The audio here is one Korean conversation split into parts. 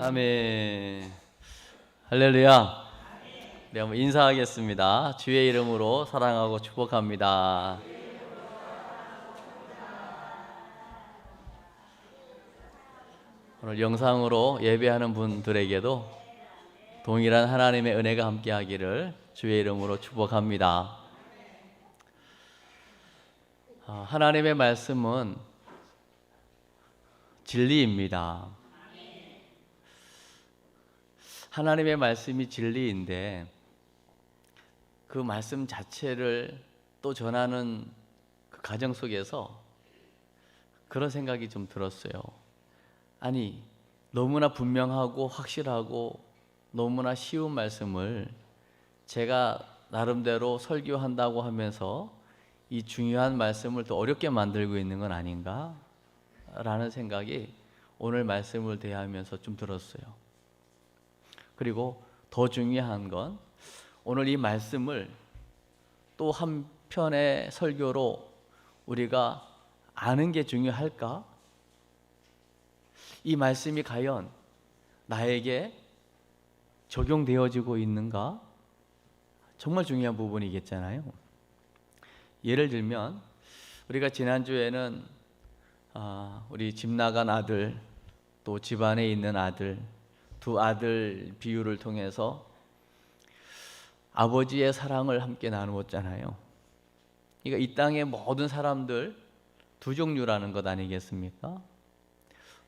아멘. 할렐루야. 네, 한번 인사하겠습니다. 주의 이름으로 사랑하고 축복합니다. 오늘 영상으로 예배하는 분들에게도 동일한 하나님의 은혜가 함께하기를 주의 이름으로 축복합니다. 하나님의 말씀은 진리입니다. 하나님의 말씀이 진리인데 그 말씀 자체를 또 전하는 그 과정 속에서 그런 생각이 좀 들었어요. 아니, 너무나 분명하고 확실하고 너무나 쉬운 말씀을 제가 나름대로 설교한다고 하면서 이 중요한 말씀을 더 어렵게 만들고 있는 건 아닌가? 라는 생각이 오늘 말씀을 대하면서 좀 들었어요. 그리고 더 중요한 건 오늘 이 말씀을 또 한 편의 설교로 우리가 아는 게 중요할까? 이 말씀이 과연 나에게 적용되어지고 있는가? 정말 중요한 부분이겠잖아요. 예를 들면 우리가 지난주에는 우리 집 나간 아들, 또 집안에 있는 아들, 두 아들 비유를 통해서 아버지의 사랑을 함께 나누었잖아요. 그러니까 이 땅의 모든 사람들 두 종류라는 것 아니겠습니까?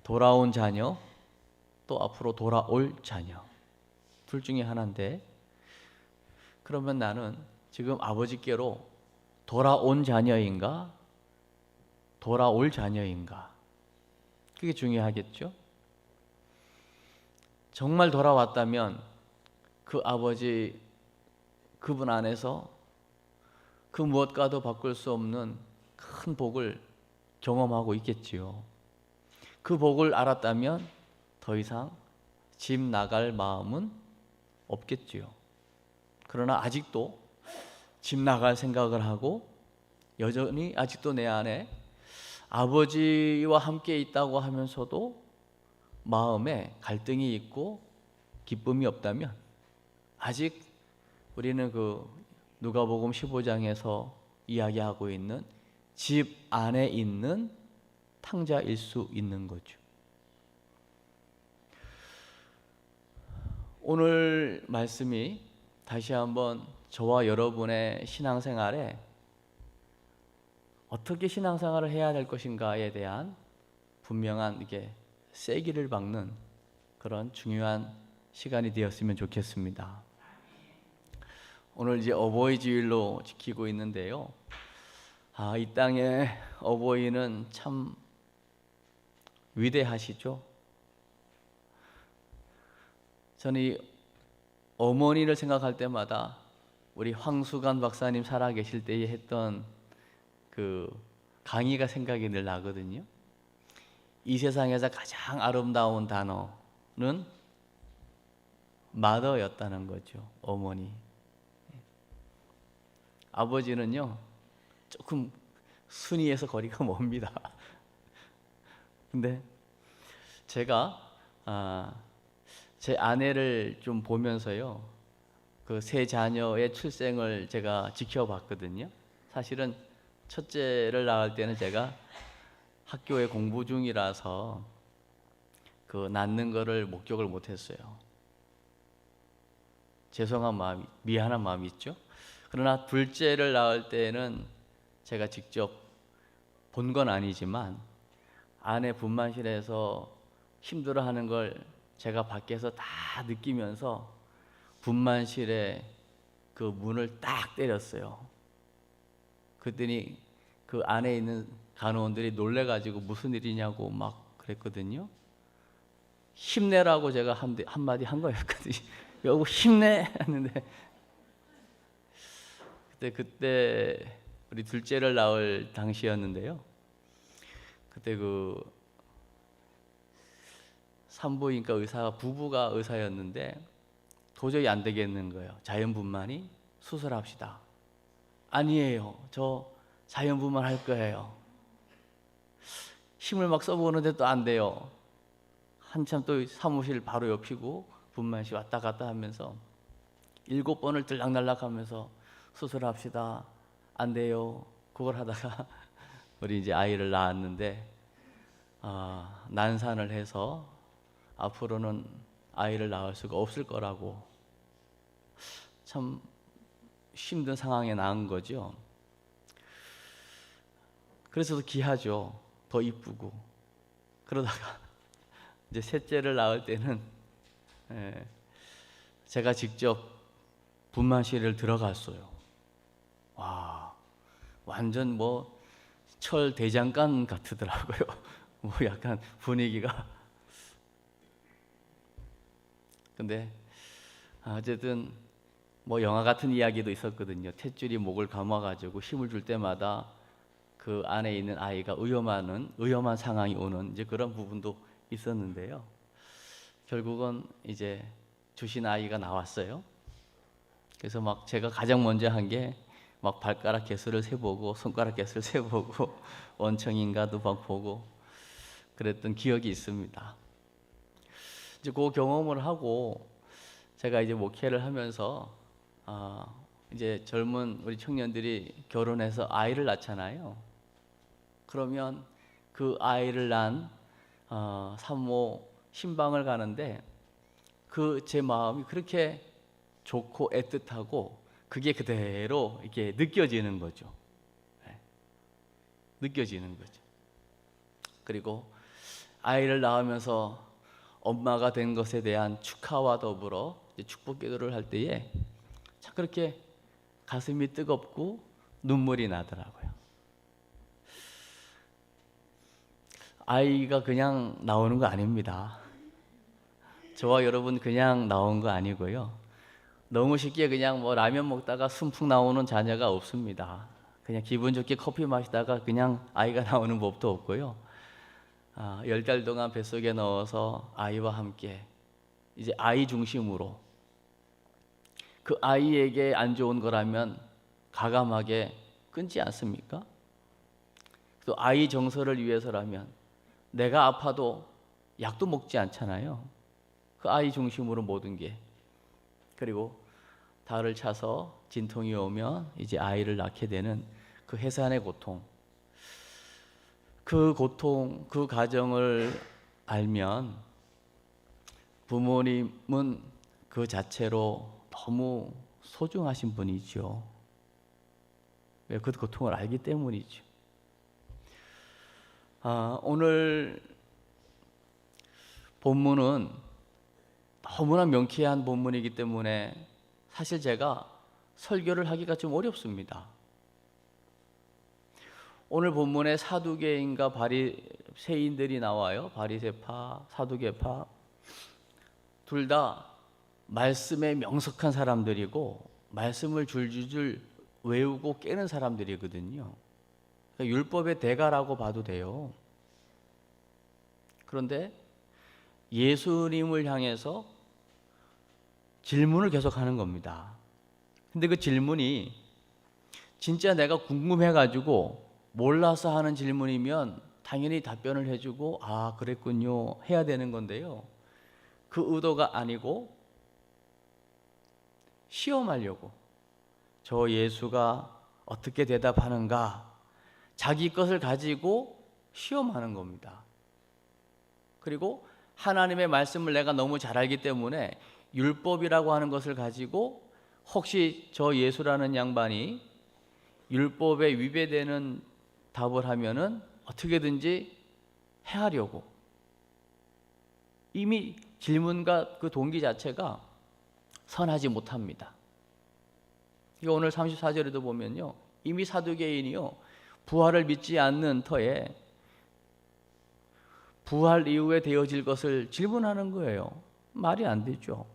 돌아온 자녀, 또 앞으로 돌아올 자녀. 둘 중에 하나인데, 그러면 나는 지금 아버지께로 돌아온 자녀인가? 돌아올 자녀인가? 그게 중요하겠죠? 정말 돌아왔다면 그 아버지, 그분 안에서 그 무엇과도 바꿀 수 없는 큰 복을 경험하고 있겠지요. 그 복을 알았다면 더 이상 집 나갈 마음은 없겠지요. 그러나 아직도 집 나갈 생각을 하고 여전히 아직도 내 안에 아버지와 함께 있다고 하면서도 마음에 갈등이 있고 기쁨이 없다면 아직 우리는 그 누가복음 15장에서 이야기하고 있는 집 안에 있는 탕자일 수 있는 거죠. 오늘 말씀이 다시 한번 저와 여러분의 신앙생활에 어떻게 신앙생활을 해야 될 것인가에 대한 분명한 이게 세기를 박는 그런 중요한 시간이 되었으면 좋겠습니다. 오늘 이제 어버이 주일로 지키고 있는데요. 이 땅의 어버이는 참 위대하시죠. 저는 이 어머니를 생각할 때마다 우리 황수관 박사님 살아계실 때에 했던 그 강의가 생각이 늘 나거든요. 이 세상에서 가장 아름다운 단어는 mother였다는 거죠. 어머니. 아버지는요 조금 순위에서 거리가 멉니다. 근데 제가 제 아내를 좀 보면서요 그 세 자녀의 출생을 제가 지켜봤거든요. 사실은 첫째를 낳을 때는 제가 학교에 공부 중이라서 그 낳는 거를 목격을 못했어요. 죄송한 마음이, 미안한 마음이 있죠. 그러나 둘째를 낳을 때는 제가 직접 본 건 아니지만 아내 분만실에서 힘들어하는 걸 제가 밖에서 다 느끼면서 분만실에 그 문을 딱 때렸어요. 그랬더니 그 안에 있는 간호원들이 놀래가지고 무슨 일이냐고 막 그랬거든요. 힘내라고 제가 한마디 한 거였거든요. 여보 힘내 했는데 그때 우리 둘째를 낳을 당시였는데요. 그때 그 산부인과 의사가 부부가 의사였는데 도저히 안 되겠는 거예요. 자연분만이 수술합시다. 아니에요. 저 자연분만 할 거예요. 힘을 막 써보는데 또 안 돼요. 한참 또 사무실 바로 옆이고 분만실 왔다 갔다 하면서 7번을 들락날락하면서 수술합시다. 안 돼요. 그걸 하다가 우리 이제 아이를 낳았는데 난산을 해서 앞으로는 아이를 낳을 수가 없을 거라고 참 힘든 상황에 낳은 거죠. 그래서 더 귀하죠. 더 이쁘고. 그러다가 이제 셋째를 낳을 때는 제가 직접 분만실을 들어갔어요. 와, 완전 뭐 철 대장간 같더라고요. 뭐 약간 분위기가. 근데 어쨌든 뭐 영화 같은 이야기도 있었거든요. 탯줄이 목을 감아가지고 힘을 줄 때마다 그 안에 있는 아이가 위험한 상황이 오는 이제 그런 부분도 있었는데요. 결국은 이제 주신 아이가 나왔어요. 그래서 막 제가 가장 먼저 한 게 막 발가락 개수를 세보고 손가락 개수를 세보고 원청인가도 막 보고 그랬던 기억이 있습니다. 이제 그 경험을 하고 제가 이제 목회를 하면서 이제 젊은 우리 청년들이 결혼해서 아이를 낳잖아요. 그러면 그 아이를 낳은 산모 신방을 가는데 그 제 마음이 그렇게 좋고 애틋하고 그게 그대로 이렇게 느껴지는 거죠. 네. 느껴지는 거죠. 그리고 아이를 낳으면서 엄마가 된 것에 대한 축하와 더불어 축복 기도를 할 때에 참 그렇게 가슴이 뜨겁고 눈물이 나더라고요. 아이가 그냥 나오는 거 아닙니다. 저와 여러분 그냥 나온 거 아니고요. 너무 쉽게 그냥 뭐 라면 먹다가 순풍 나오는 자녀가 없습니다. 그냥 기분 좋게 커피 마시다가 그냥 아이가 나오는 법도 없고요. 10달 동안 뱃속에 넣어서 아이와 함께 이제 아이 중심으로 그 아이에게 안 좋은 거라면 가감하게 끊지 않습니까? 또 아이 정서를 위해서라면 내가 아파도 약도 먹지 않잖아요. 그 아이 중심으로 모든 게. 그리고 달을 차서 진통이 오면 이제 아이를 낳게 되는 그 해산의 고통, 그 가정을 알면 부모님은 그 자체로 너무 소중하신 분이죠. 왜? 그 고통을 알기 때문이죠. 오늘 본문은 너무나 명쾌한 본문이기 때문에 사실 제가 설교를 하기가 좀 어렵습니다. 오늘 본문에 사두개인과 바리새인들이 나와요. 바리새파, 사두개파 둘 다 말씀에 명석한 사람들이고 말씀을 줄줄줄 외우고 깨는 사람들이거든요. 그러니까 율법의 대가라고 봐도 돼요. 그런데 예수님을 향해서 질문을 계속하는 겁니다. 근데 그 질문이 진짜 내가 궁금해가지고 몰라서 하는 질문이면 당연히 답변을 해주고 그랬군요 해야 되는 건데요. 그 의도가 아니고 시험하려고 저 예수가 어떻게 대답하는가 자기 것을 가지고 시험하는 겁니다. 그리고 하나님의 말씀을 내가 너무 잘 알기 때문에 율법이라고 하는 것을 가지고 혹시 저 예수라는 양반이 율법에 위배되는 답을 하면은 어떻게든지 해하려고 이미 질문과 그 동기 자체가 선하지 못합니다. 오늘 34절에도 보면요. 이미 사두개인이요. 부활을 믿지 않는 터에 부활 이후에 되어질 것을 질문하는 거예요. 말이 안 되죠.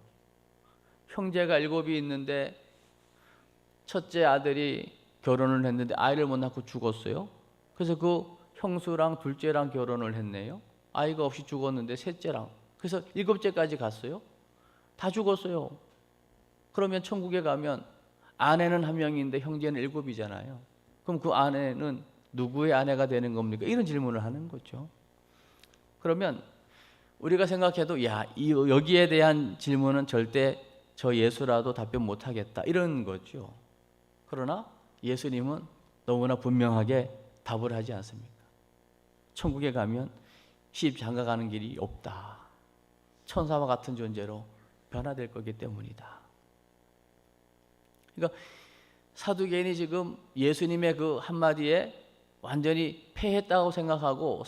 형제가 7이 있는데 첫째 아들이 결혼을 했는데 아이를 못 낳고 죽었어요. 그래서 그 형수랑 둘째랑 결혼을 했네요. 아이가 없이 죽었는데 셋째랑. 그래서 7째까지 갔어요. 다 죽었어요. 그러면 천국에 가면 아내는 한 명인데 형제는 7이잖아요. 그럼 그 아내는 누구의 아내가 되는 겁니까? 이런 질문을 하는 거죠. 그러면 우리가 생각해도 여기에 대한 질문은 절대 저 예수라도 답변 못하겠다 이런 거죠. 그러나 예수님은 너무나 분명하게 답을 하지 않습니까? 천국에 가면 시집장가 가는 길이 없다. 천사와 같은 존재로 변화될 거기 때문이다. 그러니까 사두개인이 지금 예수님의 그 한마디에 완전히 패했다고 생각하고,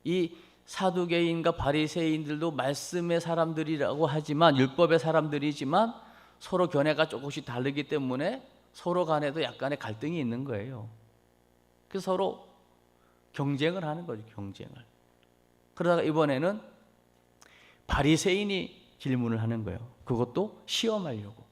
이 사두개인과 바리새인들도 말씀의 사람들이라고 하지만, 율법의 사람들이지만 서로 견해가 조금씩 다르기 때문에 서로 간에도 약간의 갈등이 있는 거예요. 그래서 서로 경쟁을 하는 거죠. 경쟁을. 그러다가 이번에는 바리새인이 질문을 하는 거예요. 그것도 시험하려고.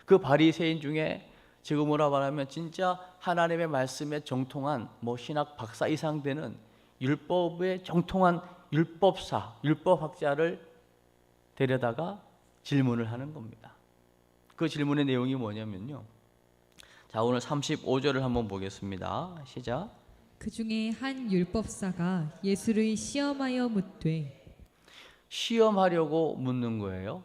그 바리새인 중에 지금으로 말하면 진짜 하나님의 말씀에 정통한 신학 박사 이상 되는 율법에 정통한 율법사, 율법학자를 데려다가 질문을 하는 겁니다. 그 질문의 내용이 뭐냐면요. 자, 오늘 35절을 한번 보겠습니다. 시작. 그 중에 한 율법사가 예수를 시험하여 묻되. 시험하려고 묻는 거예요.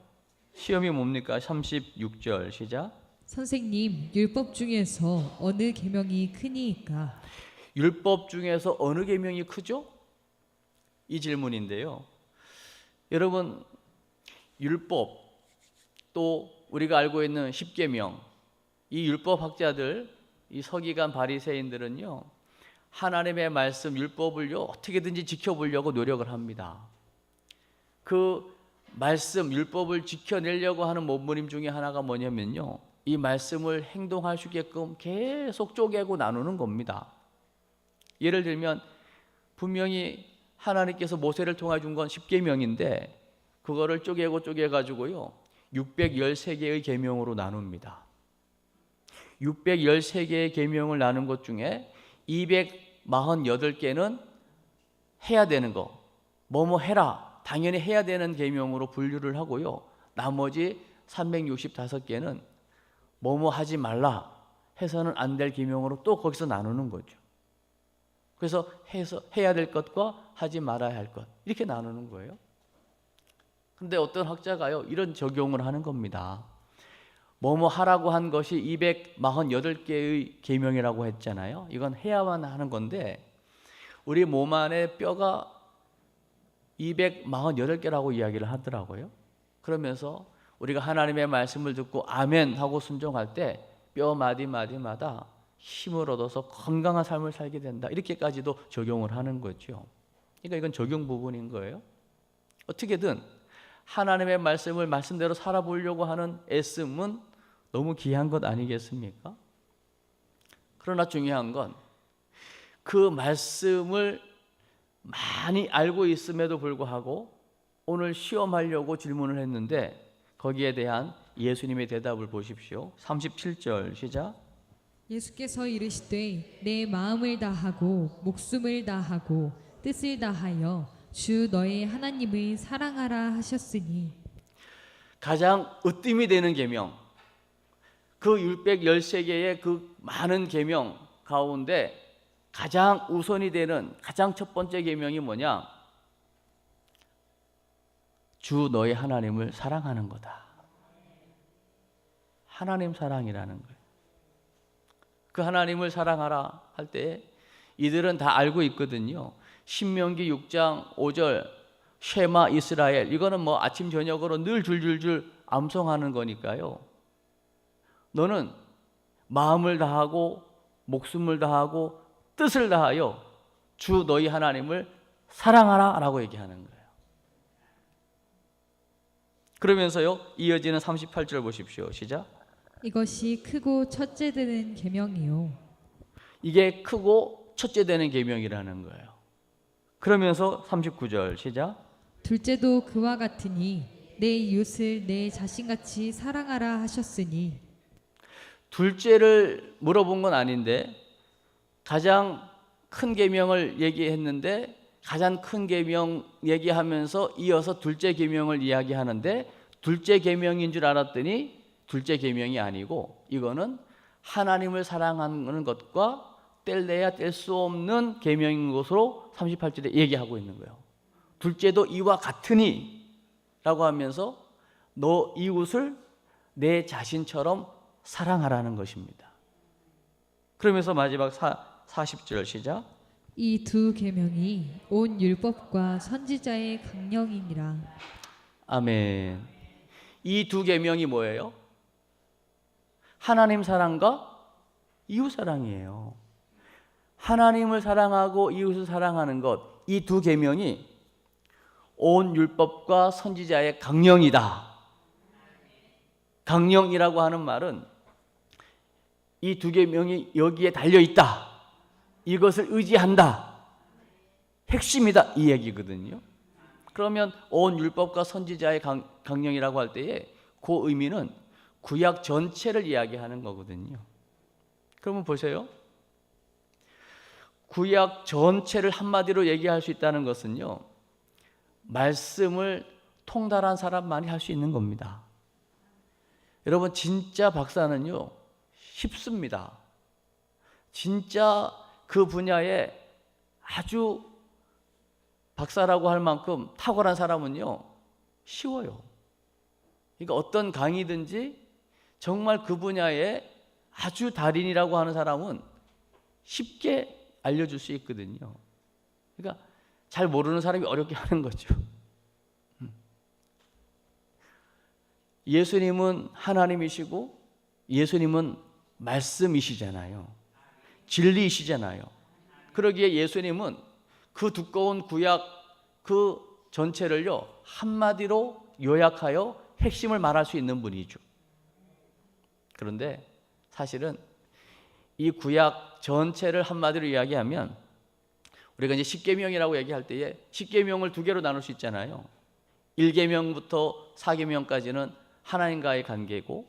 시험이 뭡니까? 36절 시작. 선생님, 율법 중에서 어느 계명이 크니이까? 율법 중에서 어느 계명이 크죠? 이 질문인데요. 여러분, 율법 또 우리가 알고 있는 십계명, 이 율법학자들, 이 서기관 바리새인들은요, 하나님의 말씀 율법을요 어떻게든지 지켜보려고 노력을 합니다. 그 말씀 율법을 지켜내려고 하는 몸부림 중에 하나가 뭐냐면요, 이 말씀을 행동할 수 있게끔 계속 쪼개고 나누는 겁니다. 예를 들면 분명히 하나님께서 모세를 통해 준 건 십계명인데 그거를 쪼개가지고요 613개의 계명으로 나눕니다. 613개의 계명을 나눈 것 중에 248개는 해야 되는 거, 뭐뭐 해라, 당연히 해야 되는 계명으로 분류를 하고요, 나머지 365개는 뭐뭐 하지 말라 해서는 안 될 계명으로 또 거기서 나누는 거죠. 그래서 해야 될 것과 하지 말아야 할 것, 이렇게 나누는 거예요. 근데 어떤 학자가요 이런 적용을 하는 겁니다. 뭐뭐 하라고 한 것이 248개의 계명이라고 했잖아요. 이건 해야만 하는 건데 우리 몸 안에 뼈가 248개라고 이야기를 하더라고요. 그러면서 우리가 하나님의 말씀을 듣고 아멘 하고 순종할 때 뼈 마디마디마다 힘을 얻어서 건강한 삶을 살게 된다, 이렇게까지도 적용을 하는 거죠. 그러니까 이건 적용 부분인 거예요. 어떻게든 하나님의 말씀을 말씀대로 살아보려고 하는 애씀은 너무 귀한 것 아니겠습니까? 그러나 중요한 건 그 말씀을 많이 알고 있음에도 불구하고 오늘 시험하려고 질문을 했는데 거기에 대한 예수님의 대답을 보십시오. 37절 시작. 예수께서 이르시되 내 마음을 다하고 목숨을 다하고 뜻을 다하여 주 너의 하나님을 사랑하라 하셨으니. 가장 으뜸이 되는 계명, 그 613개의 그 많은 계명 가운데 가장 우선이 되는 가장 첫 번째 계명이 뭐냐? 주 너의 하나님을 사랑하는 거다. 하나님 사랑이라는 거예요. 그 하나님을 사랑하라 할 때 이들은 다 알고 있거든요. 신명기 6장 5절 쉐마 이스라엘, 이거는 아침 저녁으로 늘 줄줄줄 암송하는 거니까요. 너는 마음을 다하고 목숨을 다하고 뜻을 다하여 주 너희 하나님을 사랑하라 라고 얘기하는 거예요. 그러면서요 이어지는 38절 보십시오. 시작. 이것이 크고 첫째 되는 계명이요. 이게 크고 첫째 되는 계명이라는 거예요. 그러면서 39절 시작. 둘째도 그와 같으니 내 이웃을 내 자신같이 사랑하라 하셨으니. 둘째를 물어본 건 아닌데 가장 큰 계명을 얘기했는데 가장 큰 계명 얘기하면서 이어서 둘째 계명을 이야기하는데 둘째 계명인 줄 알았더니 둘째 계명이 아니고 이거는 하나님을 사랑하는 것과 뗄래야 뗄 수 없는 계명인 것으로 38절에 얘기하고 있는 거예요. 둘째도 이와 같으니 라고 하면서 너 이웃을 내 자신처럼 사랑하라는 것입니다. 그러면서 마지막 40절 시작. 이 두 계명이 온 율법과 선지자의 강령이니라. 아멘. 이 두 계명이 뭐예요? 하나님 사랑과 이웃 사랑이에요. 하나님을 사랑하고 이웃을 사랑하는 것, 이 두 계명이 온 율법과 선지자의 강령이다. 강령이라고 하는 말은 이 두 계명이 여기에 달려 있다. 이것을 의지한다. 핵심이다. 이 얘기거든요. 그러면 온 율법과 선지자의 강령이라고 할 때에 그 의미는 구약 전체를 이야기하는 거거든요. 그러면 보세요. 구약 전체를 한마디로 얘기할 수 있다는 것은요, 말씀을 통달한 사람만이 할 수 있는 겁니다. 여러분, 진짜 박사는요 쉽습니다. 진짜 그 분야에 아주 박사라고 할 만큼 탁월한 사람은요 쉬워요. 그러니까 어떤 강의든지 정말 그 분야에 아주 달인이라고 하는 사람은 쉽게 알려줄 수 있거든요. 그러니까 잘 모르는 사람이 어렵게 하는 거죠. 예수님은 하나님이시고 예수님은 말씀이시잖아요. 진리이시잖아요. 그러기에 예수님은 그 두꺼운 구약 그 전체를요 한마디로 요약하여 핵심을 말할 수 있는 분이죠. 그런데 사실은 이 구약 전체를 한마디로 이야기하면 우리가 이제 십계명이라고 얘기할 때에 십계명을 두 개로 나눌 수 있잖아요. 1계명부터 4계명까지는 하나님과의 관계고,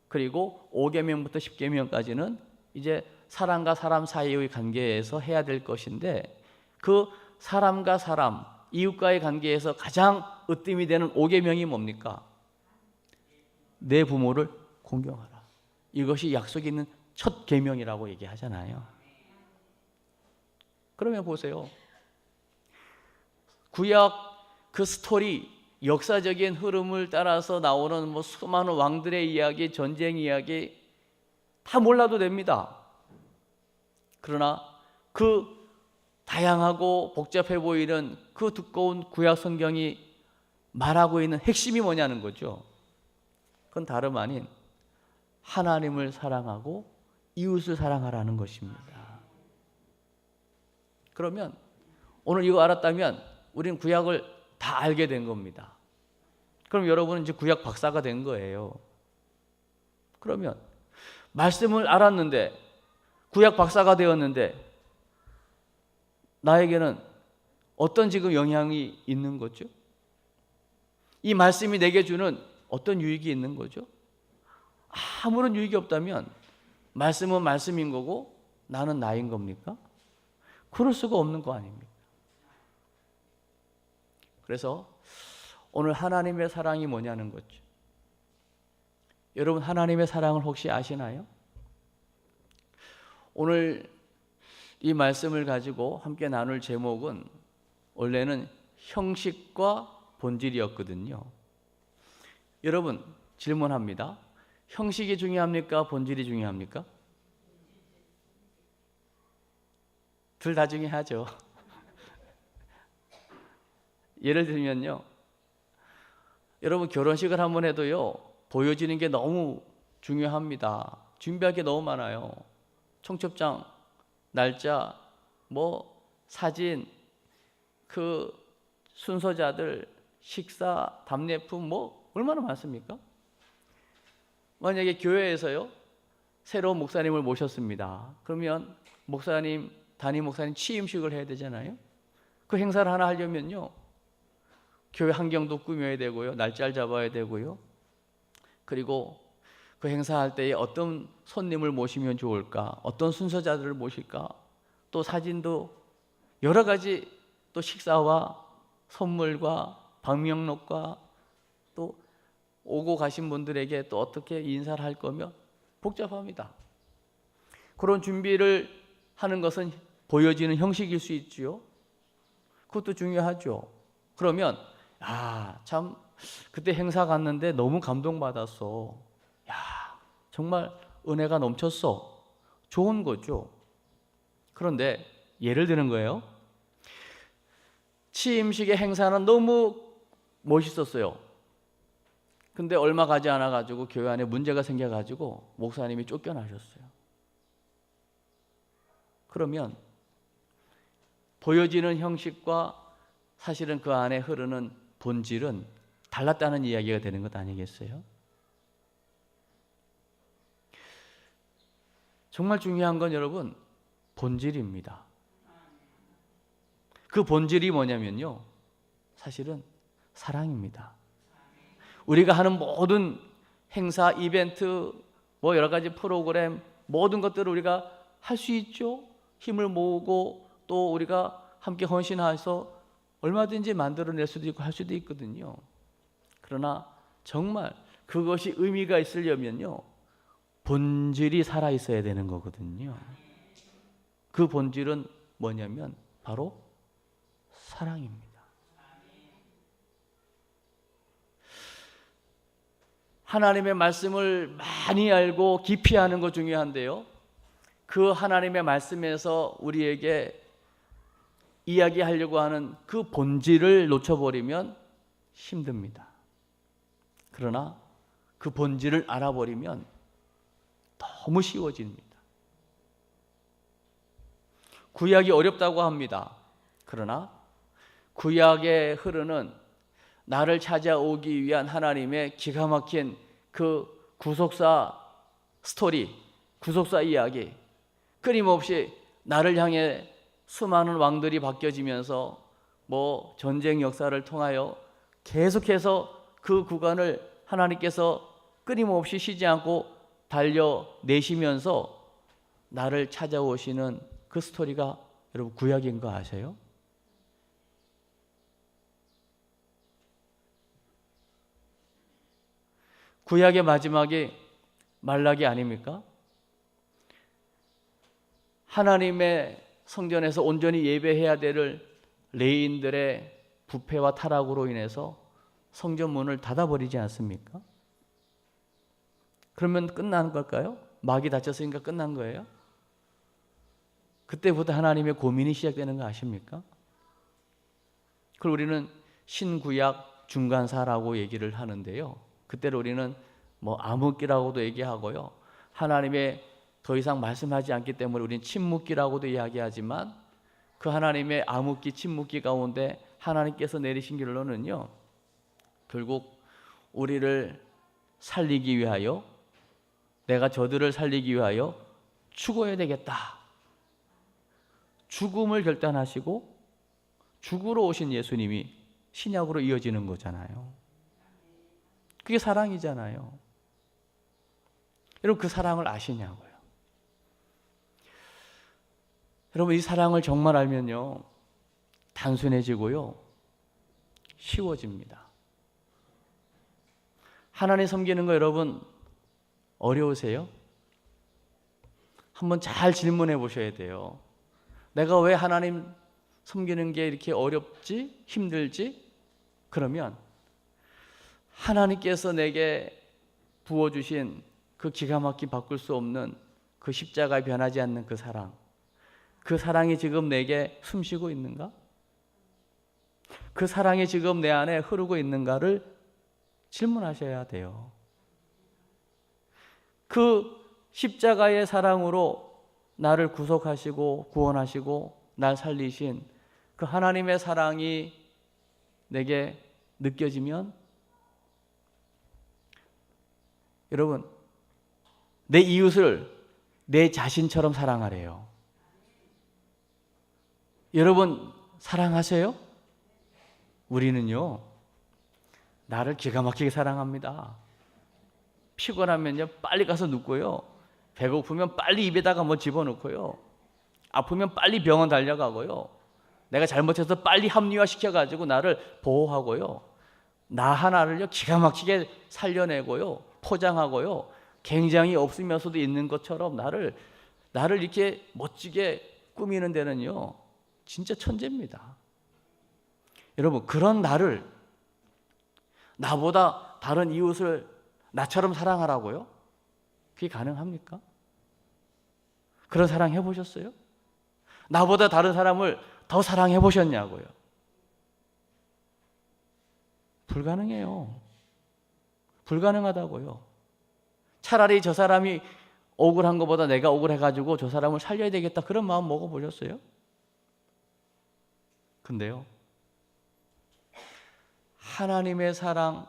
그리고 5계명부터 10계명까지는 이제 사람과 사람 사이의 관계에서 해야 될 것인데, 그 사람과 사람, 이웃과의 관계에서 가장 으뜸이 되는 5계명이 뭡니까? 내 부모를 공경하라. 이것이 약속이 있는 첫 계명이라고 얘기하잖아요. 그러면 보세요. 구약 그 스토리, 역사적인 흐름을 따라서 나오는 뭐 수많은 왕들의 이야기, 전쟁 이야기 다 몰라도 됩니다. 그러나 그 다양하고 복잡해 보이는 그 두꺼운 구약 성경이 말하고 있는 핵심이 뭐냐는 거죠. 그건 다름 아닌 하나님을 사랑하고 이웃을 사랑하라는 것입니다. 그러면 오늘 이거 알았다면 우리는 구약을 다 알게 된 겁니다. 그럼 여러분은 이제 구약 박사가 된 거예요. 그러면 말씀을 알았는데, 구약 박사가 되었는데 나에게는 어떤 지금 영향이 있는 거죠? 이 말씀이 내게 주는 어떤 유익이 있는 거죠? 아무런 유익이 없다면 말씀은 말씀인 거고 나는 나인 겁니까? 그럴 수가 없는 거 아닙니까? 그래서 오늘 하나님의 사랑이 뭐냐는 거죠. 여러분, 하나님의 사랑을 혹시 아시나요? 오늘 이 말씀을 가지고 함께 나눌 제목은 원래는 형식과 본질이었거든요. 여러분, 질문합니다. 형식이 중요합니까? 본질이 중요합니까? 둘 다 중요하죠. 예를 들면요, 여러분 결혼식을 한번 해도요 보여지는 게 너무 중요합니다. 준비할 게 너무 많아요. 청첩장, 날짜, 뭐 사진, 그 순서자들, 식사, 답례품, 뭐 얼마나 많습니까? 만약에 교회에서요 새로운 목사님을 모셨습니다. 그러면 목사님, 담임 목사님 취임식을 해야 되잖아요. 그 행사를 하나 하려면요 교회 환경도 꾸며야 되고요, 날짜를 잡아야 되고요, 그리고 그 행사할 때에 어떤 손님을 모시면 좋을까, 어떤 순서자들을 모실까, 또 사진도 여러 가지, 또 식사와 선물과 방명록과 또 오고 가신 분들에게 또 어떻게 인사를 할 거며 복잡합니다. 그런 준비를 하는 것은 보여지는 형식일 수 있지요. 그것도 중요하죠. 그러면 참 그때 행사 갔는데 너무 감동받았어. 야, 정말 은혜가 넘쳤어. 좋은 거죠. 그런데 예를 드는 거예요. 취임식의 행사는 너무 멋있었어요. 근데 얼마 가지 않아 가지고 교회 안에 문제가 생겨 가지고 목사님이 쫓겨나셨어요. 그러면 보여지는 형식과 사실은 그 안에 흐르는 본질은 달랐다는 이야기가 되는 것 아니겠어요? 정말 중요한 건 여러분 본질입니다. 그 본질이 뭐냐면요, 사실은 사랑입니다. 우리가 하는 모든 행사, 이벤트, 뭐 여러 가지 프로그램, 모든 것들을 우리가 할 수 있죠. 힘을 모으고 또 우리가 함께 헌신해서 얼마든지 만들어낼 수도 있고 할 수도 있거든요. 그러나 정말 그것이 의미가 있으려면요, 본질이 살아 있어야 되는 거거든요. 그 본질은 뭐냐면 바로 사랑입니다. 하나님의 말씀을 많이 알고 깊이 아는 것 중요한데요, 그 하나님의 말씀에서 우리에게 이야기하려고 하는 그 본질을 놓쳐버리면 힘듭니다. 그러나 그 본질을 알아버리면 너무 쉬워집니다. 구약이 어렵다고 합니다. 그러나 구약에 흐르는 나를 찾아오기 위한 하나님의 기가 막힌 그 구속사 스토리, 구속사 이야기, 끊임없이 나를 향해 수많은 왕들이 바뀌어지면서 뭐 전쟁 역사를 통하여 계속해서 그 구간을 하나님께서 끊임없이 쉬지 않고 달려내시면서 나를 찾아오시는 그 스토리가 여러분 구약인 거 아세요? 구약의 마지막이 말라기 아닙니까? 하나님의 성전에서 온전히 예배해야 될 레위인들의 부패와 타락으로 인해서 성전 문을 닫아버리지 않습니까? 그러면 끝나는 걸까요? 막이 닫혔으니까 끝난 거예요? 그때부터 하나님의 고민이 시작되는 거 아십니까? 그걸 우리는 신구약 중간사라고 얘기를 하는데요, 그때를 우리는 뭐 암흑기라고도 얘기하고요, 하나님의 더 이상 말씀하지 않기 때문에 우리는 침묵기라고도 이야기하지만, 그 하나님의 암흑기, 침묵기 가운데 하나님께서 내리신 결론은요, 결국 우리를 살리기 위하여, 내가 저들을 살리기 위하여 죽어야 되겠다. 죽음을 결단하시고 죽으러 오신 예수님이 신약으로 이어지는 거잖아요. 그게 사랑이잖아요. 여러분 그 사랑을 아시냐고요? 여러분 이 사랑을 정말 알면요, 단순해지고요, 쉬워집니다. 하나님 섬기는 거 여러분 어려우세요? 한번 잘 질문해 보셔야 돼요. 내가 왜 하나님 섬기는 게 이렇게 어렵지? 힘들지? 그러면 하나님께서 내게 부어주신 그 기가 막히게 바꿀 수 없는 그 십자가에 변하지 않는 그 사랑, 그 사랑이 지금 내게 숨쉬고 있는가? 그 사랑이 지금 내 안에 흐르고 있는가를 질문하셔야 돼요. 그 십자가의 사랑으로 나를 구속하시고 구원하시고 날 살리신 그 하나님의 사랑이 내게 느껴지면, 여러분 내 이웃을 내 자신처럼 사랑하래요. 여러분 사랑하세요? 우리는요, 나를 기가 막히게 사랑합니다. 피곤하면요 빨리 가서 눕고요, 배고프면 빨리 입에다가 뭐 집어넣고요, 아프면 빨리 병원 달려가고요, 내가 잘못해서 빨리 합리화시켜가지고 나를 보호하고요, 나 하나를요 기가 막히게 살려내고요, 포장하고요, 굉장히 없으면서도 있는 것처럼 나를 이렇게 멋지게 꾸미는 데는요 진짜 천재입니다. 여러분, 그런 나를, 나보다 다른 이웃을 나처럼 사랑하라고요? 그게 가능합니까? 그런 사랑 해보셨어요? 나보다 다른 사람을 더 사랑해 보셨냐고요? 불가능해요. 불가능하다고요. 차라리 저 사람이 억울한 것보다 내가 억울해가지고 저 사람을 살려야 되겠다, 그런 마음 먹어보셨어요? 근데요, 하나님의 사랑이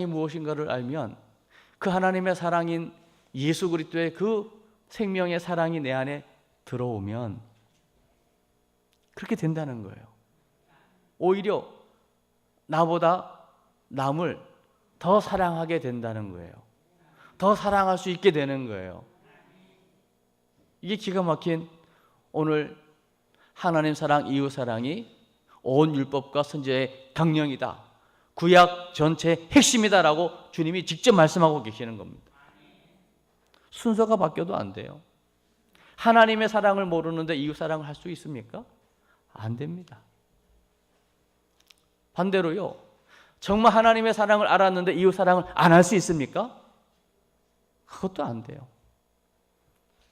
무엇인가를 알면, 그 하나님의 사랑인 예수 그리스도의 그 생명의 사랑이 내 안에 들어오면 그렇게 된다는 거예요. 오히려 나보다 남을 더 사랑하게 된다는 거예요. 더 사랑할 수 있게 되는 거예요. 이게 기가 막힌 오늘 하나님 사랑, 이웃 사랑이 온 율법과 선지자의 강령이다, 구약 전체의 핵심이다라고 주님이 직접 말씀하고 계시는 겁니다. 순서가 바뀌어도 안 돼요. 하나님의 사랑을 모르는데 이웃 사랑을 할 수 있습니까? 안 됩니다. 반대로요, 정말 하나님의 사랑을 알았는데 이웃 사랑을 안 할 수 있습니까? 그것도 안 돼요.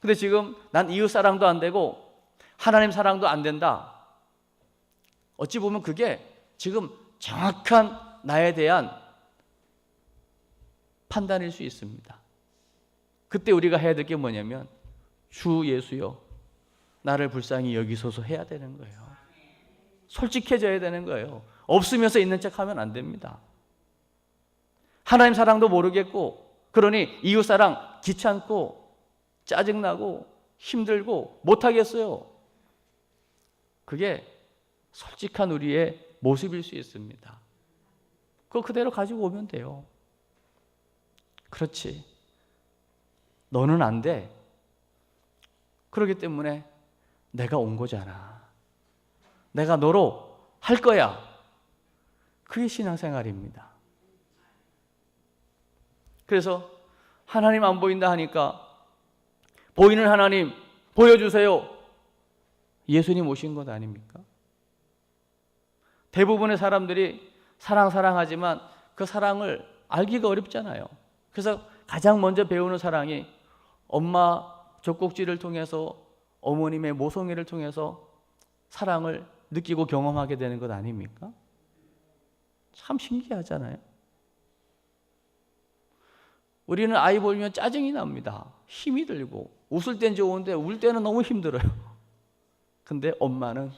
근데 지금 난 이웃 사랑도 안 되고 하나님 사랑도 안 된다. 어찌 보면 그게 지금 정확한 나에 대한 판단일 수 있습니다. 그때 우리가 해야 될 게 뭐냐면, 주 예수여 나를 불쌍히 여기소서 해야 되는 거예요. 솔직해져야 되는 거예요. 없으면서 있는 척하면 안 됩니다. 하나님 사랑도 모르겠고, 그러니 이웃 사랑 귀찮고 짜증나고 힘들고 못하겠어요. 그게 솔직한 우리의 모습일 수 있습니다. 그거 그대로 가지고 오면 돼요. 그렇지, 너는 안 돼. 그렇기 때문에 내가 온 거잖아. 내가 너로 할 거야. 그게 신앙생활입니다. 그래서 하나님 안 보인다 하니까 보이는 하나님 보여주세요. 예수님 오신 것 아닙니까? 대부분의 사람들이 사랑하지만 그 사랑을 알기가 어렵잖아요. 그래서 가장 먼저 배우는 사랑이 엄마 젖꼭지를 통해서, 어머님의 모성애를 통해서 사랑을 느끼고 경험하게 되는 것 아닙니까? 참 신기하잖아요. 우리는 아이 보면 짜증이 납니다. 힘이 들고, 웃을 땐 좋은데 울 때는 너무 힘들어요. 근데 엄마는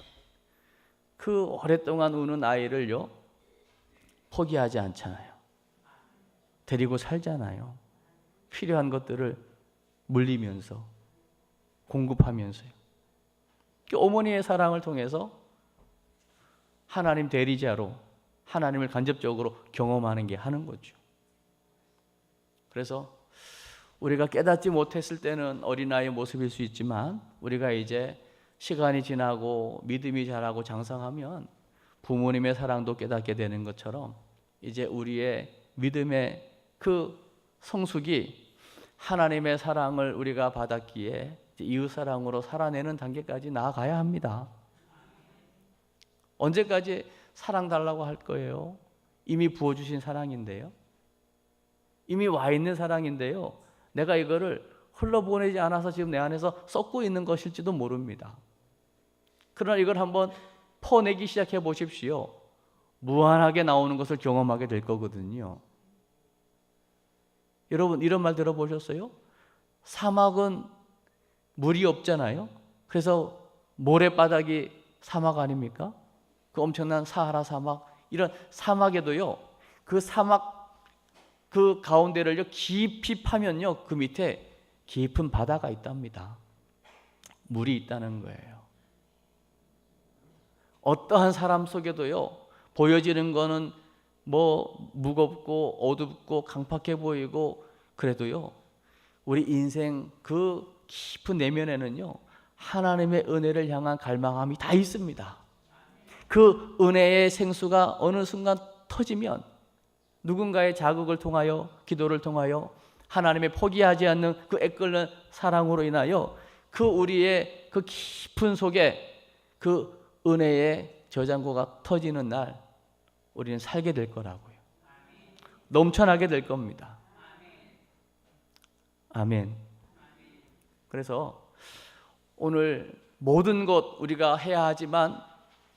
그 오랫동안 우는 아이를요 포기하지 않잖아요. 데리고 살잖아요. 필요한 것들을 물리면서, 공급하면서요. 어머니의 사랑을 통해서 하나님 대리자로 하나님을 간접적으로 경험하는 게 하는 거죠. 그래서 우리가 깨닫지 못했을 때는 어린아이의 모습일 수 있지만, 우리가 이제 시간이 지나고 믿음이 자라고 장성하면 부모님의 사랑도 깨닫게 되는 것처럼, 이제 우리의 믿음의 그 성숙이 하나님의 사랑을 우리가 받았기에 이웃 사랑으로 살아내는 단계까지 나아가야 합니다. 언제까지 사랑 달라고 할 거예요? 이미 부어주신 사랑인데요. 이미 와 있는 사랑인데요. 내가 이거를 흘러보내지 않아서 지금 내 안에서 썩고 있는 것일지도 모릅니다. 그러나 이걸 한번 퍼내기 시작해 보십시오. 무한하게 나오는 것을 경험하게 될 거거든요. 여러분, 이런 말 들어보셨어요? 사막은 물이 없잖아요. 그래서 모래바닥이 사막 아닙니까? 그 엄청난 사하라 사막, 이런 사막에도요, 그 사막 그 가운데를요 깊이 파면요, 그 밑에 깊은 바다가 있답니다. 물이 있다는 거예요. 어떠한 사람 속에도요, 보여지는 거는 뭐 무겁고 어둡고 강팍해 보이고 그래도요, 우리 인생 그 깊은 내면에는요 하나님의 은혜를 향한 갈망함이 다 있습니다. 그 은혜의 생수가 어느 순간 터지면 누군가의 자극을 통하여, 기도를 통하여, 하나님의 포기하지 않는 그 애끓는 사랑으로 인하여 그 우리의 그 깊은 속에 그 은혜의 저장고가 터지는 날 우리는 살게 될 거라고요. 넘쳐나게 될 겁니다. 아멘. 그래서 오늘 모든 것 우리가 해야 하지만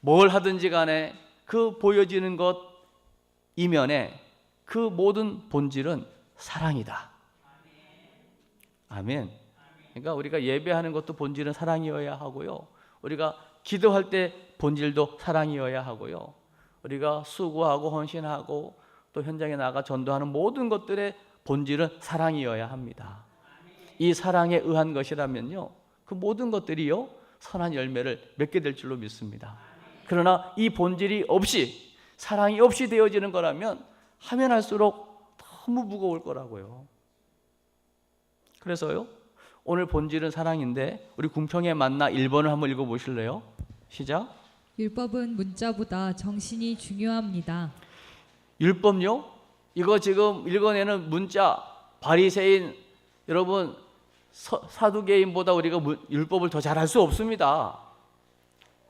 뭘 하든지 간에 그 보여지는 것 이면에 그 모든 본질은 사랑이다. 아멘. 그러니까 우리가 예배하는 것도 본질은 사랑이어야 하고요. 우리가 기도할 때 본질도 사랑이어야 하고요. 우리가 수고하고 헌신하고 또 현장에 나가 전도하는 모든 것들의 본질은 사랑이어야 합니다. 이 사랑에 의한 것이라면요, 그 모든 것들이요 선한 열매를 맺게 될 줄로 믿습니다. 그러나 이 본질이 없이, 사랑이 없이 되어지는 거라면 하면 할수록 너무 무거울 거라고요. 그래서요, 오늘 본질은 사랑인데 우리 궁평의 만나 1번을 한번 읽어보실래요? 시작. 율법은 문자보다 정신이 중요합니다. 율법요? 이거 지금 읽어내는 문자, 바리새인 여러분, 사두개인보다 우리가 율법을 더 잘할 수 없습니다.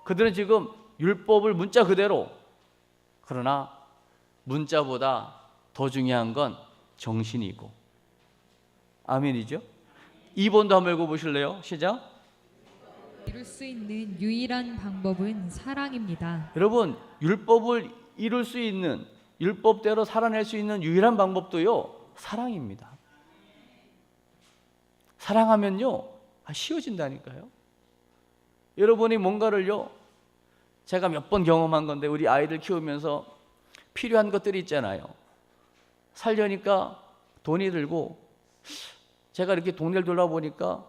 그들은 지금 율법을 문자 그대로, 그러나 문자보다 더 중요한 건 정신이고. 아멘이죠? 2번도 한번 읽어보실래요? 시작. 이룰 수 있는 유일한 방법은 사랑입니다. 여러분, 율법을 이룰 수 있는, 율법대로 살아낼 수 있는 유일한 방법도요 사랑입니다. 사랑하면요 쉬워진다니까요. 여러분이 뭔가를요, 제가 몇 번 경험한 건데, 우리 아이들 키우면서 필요한 것들이 있잖아요. 살려니까 돈이 들고, 제가 이렇게 동네를 돌아보니까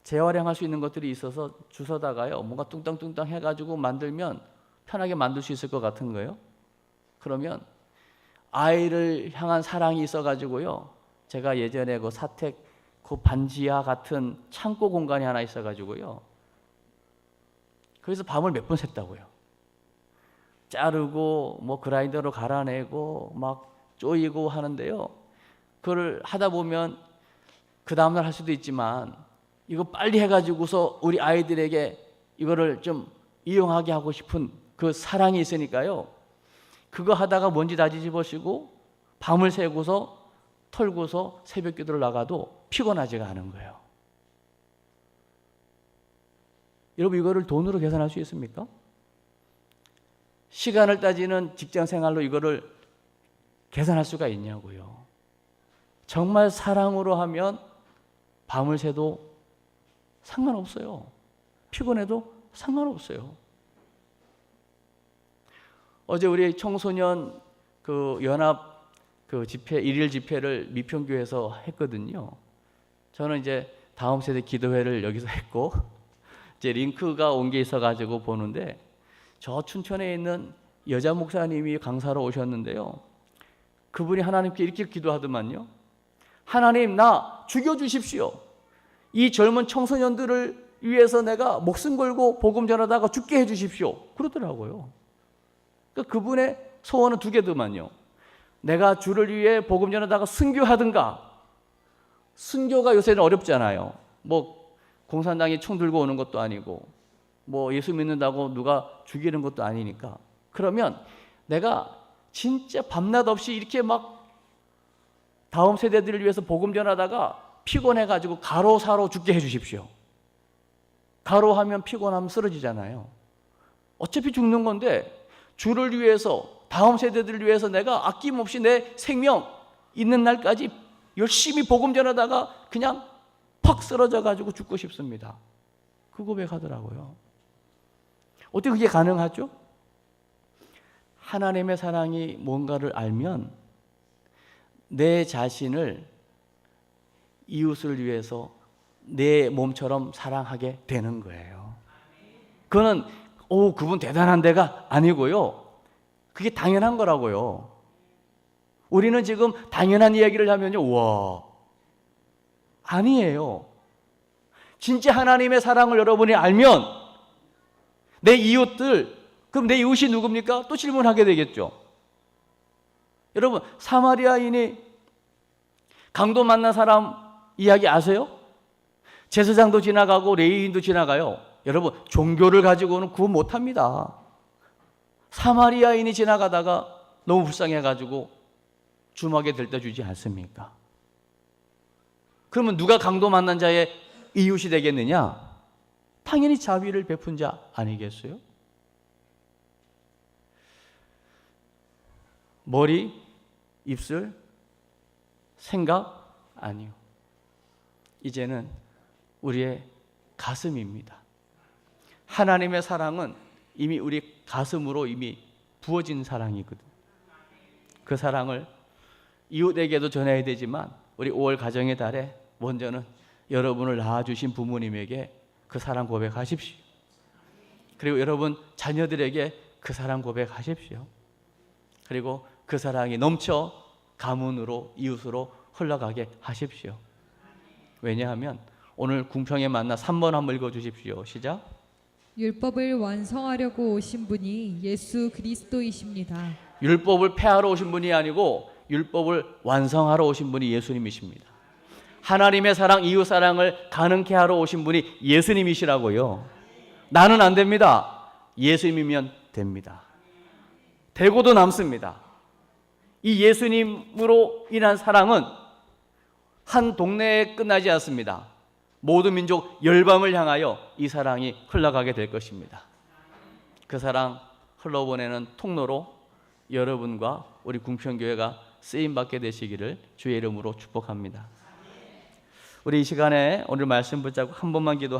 재활용할 수 있는 것들이 있어서 주워다가요 뭔가 뚱땅뚱땅 해가지고 만들면 편하게 만들 수 있을 것 같은 거예요. 그러면 아이를 향한 사랑이 있어가지고요, 제가 예전에 그 사택 그 반지하 같은 창고 공간이 하나 있어가지고요, 거기서 밤을 몇 번 샜다고요. 자르고 뭐 그라인더로 갈아내고 막 쪼이고 하는데요, 그걸 하다 보면 그 다음날 할 수도 있지만 이거 빨리 해가지고서 우리 아이들에게 이거를 좀 이용하게 하고 싶은 그 사랑이 있으니까요, 그거 하다가 먼지 다 뒤집어쓰고 밤을 새고서 털고서 새벽 기도를 나가도 피곤하지가 않은 거예요. 여러분, 이거를 돈으로 계산할 수 있습니까? 시간을 따지는 직장 생활로 이거를 계산할 수가 있냐고요. 정말 사랑으로 하면 밤을 새도 상관없어요. 피곤해도 상관없어요. 어제 우리 청소년 그 연합 그 집회, 일일 집회를 미평교에서 했거든요. 저는 이제 다음 세대 기도회를 여기서 했고, 이제 링크가 온 게 있어가지고 보는데, 저 춘천에 있는 여자 목사님이 강사로 오셨는데요, 그분이 하나님께 이렇게 기도하더만요. 하나님, 나 죽여주십시오. 이 젊은 청소년들을 위해서 내가 목숨 걸고 복음 전하다가 죽게 해주십시오. 그러더라고요. 그러니까 그분의 소원은 두 개더만요. 내가 주를 위해 복음 전하다가 순교하든가. 순교가 요새는 어렵잖아요. 뭐 공산당이 총 들고 오는 것도 아니고, 뭐 예수 믿는다고 누가 죽이는 것도 아니니까. 그러면 내가 진짜 밤낮 없이 이렇게 막 다음 세대들을 위해서 복음 전하다가 피곤해가지고 가로사로 죽게 해주십시오. 가로하면 피곤하면 쓰러지잖아요. 어차피 죽는 건데 주를 위해서, 다음 세대들을 위해서 내가 아낌없이 내 생명 있는 날까지 열심히 복음 전하다가 그냥 팍 쓰러져가지고 죽고 싶습니다. 그 고백하더라고요. 어떻게 그게 가능하죠? 하나님의 사랑이 뭔가를 알면 내 자신을 이웃을 위해서 내 몸처럼 사랑하게 되는 거예요. 그거는 그분 대단한 데가 아니고요, 그게 당연한 거라고요. 우리는 지금 당연한 이야기를 하면요, 와, 아니에요. 진짜 하나님의 사랑을 여러분이 알면 내 이웃들, 그럼 내 이웃이 누굽니까? 또 질문하게 되겠죠. 여러분, 사마리아인이 강도 만난 사람 이야기 아세요? 제사장도 지나가고 레위인도 지나가요. 여러분, 종교를 가지고는 구원 못합니다. 사마리아인이 지나가다가 너무 불쌍해가지고 주먹에 들떠 주지 않습니까? 그러면 누가 강도 만난 자의 이웃이 되겠느냐? 당연히 자비를 베푼 자 아니겠어요? 머리, 입술, 생각? 아니요. 이제는 우리의 가슴입니다. 하나님의 사랑은 이미 우리 가슴으로 이미 부어진 사랑이거든. 그 사랑을 이웃에게도 전해야 되지만 우리 5월 가정의 달에 먼저는 여러분을 낳아주신 부모님에게 그 사랑 고백하십시오. 그리고 여러분 자녀들에게 그 사랑 고백하십시오. 그리고 그 사랑이 넘쳐 가문으로 이웃으로 흘러가게 하십시오. 왜냐하면 오늘 궁평에 만나 3번 한번 읽어주십시오. 시작. 율법을 완성하려고 오신 분이 예수 그리스도이십니다. 율법을 폐하러 오신 분이 아니고 율법을 완성하러 오신 분이 예수님이십니다. 하나님의 사랑, 이웃 사랑을 가능케 하러 오신 분이 예수님이시라고요. 나는 안 됩니다. 예수님이면 됩니다. 되고도 남습니다. 이 예수님으로 인한 사랑은 한 동네에 끝나지 않습니다. 모든 민족 열방을 향하여 이 사랑이 흘러가게 될 것입니다. 그 사랑 흘러보내는 통로로 여러분과 우리 궁평교회가 쓰임받게 되시기를 주의 이름으로 축복합니다. 우리 이 시간에 오늘 말씀 붙잡고 한 번만 기도합니다.